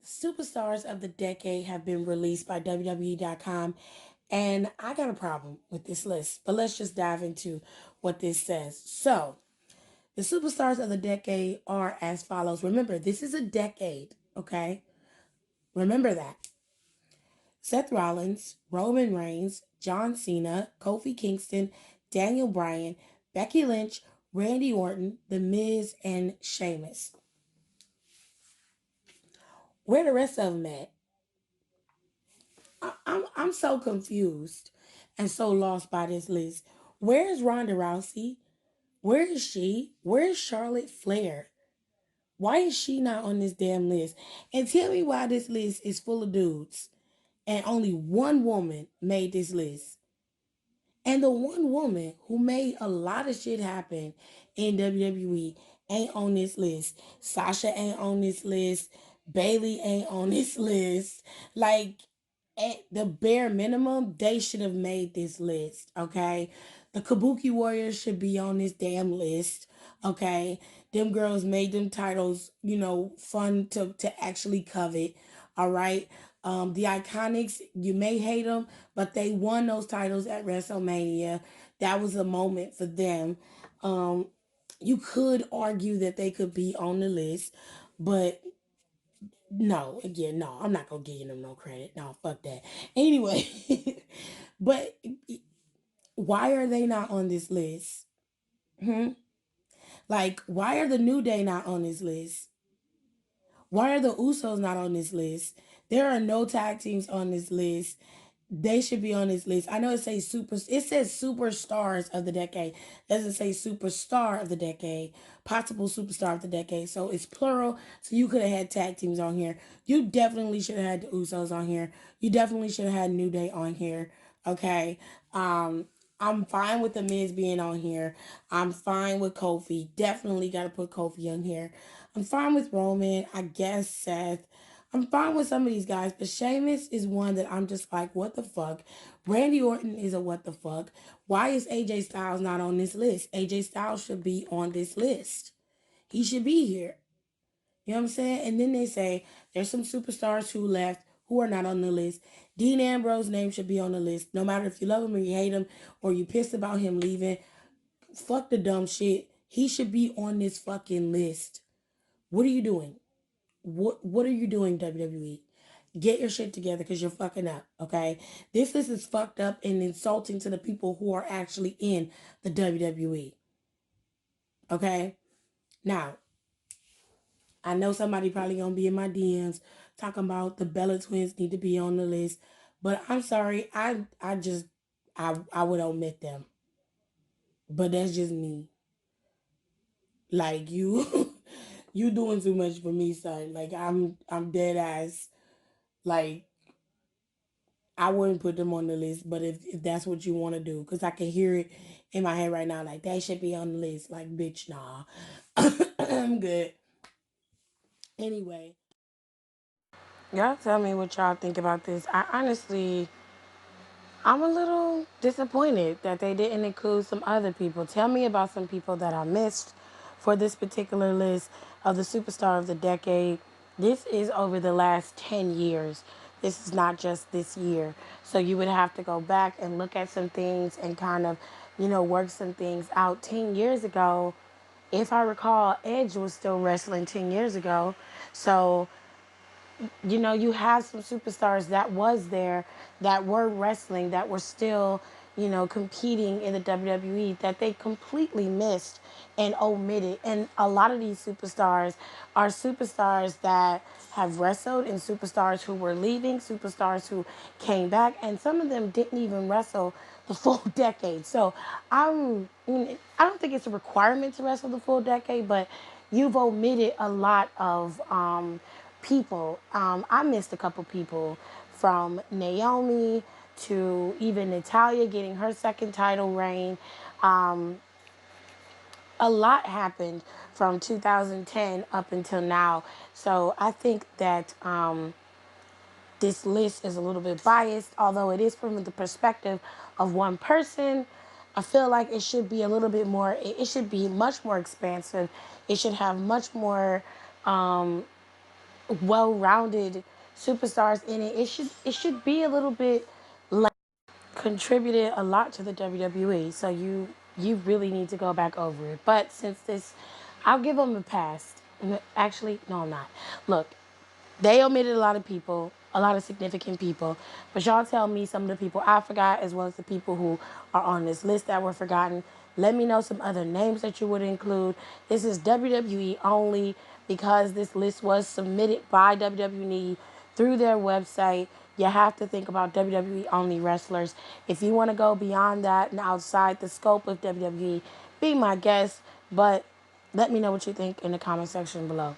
Superstars of the decade have been released by WWE.com, and I got a problem with this list. But let's just dive into what this says. So, the superstars of the decade are as follows. Remember, this is a decade, okay? Remember that. Seth Rollins, Roman Reigns, John Cena, Kofi Kingston, Daniel Bryan, Becky Lynch, Randy Orton, The Miz, and Sheamus. Where the rest of them at? I'm so confused and so lost by this list. Where is Ronda Rousey? Where is she? Where is Charlotte Flair? Why is she not on this damn list? And tell me why this list is full of dudes and only one woman made this list. And the one woman who made a lot of shit happen in WWE ain't on this list. Sasha ain't on this list. Bailey ain't on this list. Like, at the bare minimum, they should have made this list, okay? The Kabuki Warriors should be on this damn list, okay? Them girls made them titles, fun to actually covet, all right? The Iconics, you may hate them, but they won those titles at WrestleMania. That was a moment for them. Um, you could argue that they could be on the list, but no, again, no, I'm not gonna give them no credit. No, fuck that. Anyway, but why are they not on this list? Hmm? Like, why are the New Day not on this list? Why are the Usos not on this list? There are no tag teams on this list. They should be on this list. I know it says superstars of the decade. It doesn't say superstar of the decade, possible superstar of the decade. So it's plural. So you could have had tag teams on here. You definitely should have had the Usos on here. You definitely should have had New Day on here. Okay. I'm fine with the Miz being on here. I'm fine with Kofi. Definitely got to put Kofi on here. I'm fine with Roman. I guess Seth. I'm fine with some of these guys, but Sheamus is one that I'm just like, what the fuck? Randy Orton is a what the fuck? Why is AJ Styles not on this list? AJ Styles should be on this list. He should be here. You know what I'm saying? And then they say there's some superstars who left who are not on the list. Dean Ambrose's name should be on the list. No matter if you love him or you hate him or you pissed about him leaving, fuck the dumb shit. He should be on this fucking list. What are you doing? What are you doing, WWE? Get your shit together because you're fucking up, okay? This list is fucked up and insulting to the people who are actually in the WWE, okay? Now, I know somebody probably gonna be in my DMs talking about the Bella twins need to be on the list, but I'm sorry, I would omit them, but that's just me. Like you, you doing too much for me, son. Like I'm dead ass. Like I wouldn't put them on the list, but if that's what you want to do, because I can hear it in my head right now, like they should be on the list. Like, bitch, nah. I'm good. Anyway, y'all tell me what y'all think about this. I'm a little disappointed that they didn't include some other people. Tell me about some people that I missed for this particular list of the superstar of the decade. This is over the last 10 years. This is not just this year. So you would have to go back and look at some things and kind of, work some things out. 10 years ago, if I recall, Edge was still wrestling 10 years ago. So you have some superstars that was there, that were wrestling, that were still, competing in the WWE that they completely missed and omitted. And a lot of these superstars are superstars that have wrestled and superstars who were leaving, superstars who came back, and some of them didn't even wrestle the full decade. So I don't think it's a requirement to wrestle the full decade, but you've omitted a lot of people. I missed a couple people from Naomi to even Natalia getting her second title reign. Um, a lot happened from 2010 up until now. So I think that this list is a little bit biased, although it is from the perspective of one person. I feel like it should be a little bit more, it should be much more expansive. It should have much more well-rounded superstars in it. It should be a little bit like contributed a lot to the WWE. So you really need to go back over it. But since this, I'll give them a pass. Actually, no, I'm not. Look, they omitted a lot of people, a lot of significant people. But y'all tell me some of the people I forgot, as well as the people who are on this list that were forgotten. Let me know some other names that you would include. This is WWE only because this list was submitted by WWE through their website. You have to think about WWE only wrestlers. If you want to go beyond that and outside the scope of WWE, be my guest. But let me know what you think in the comment section below.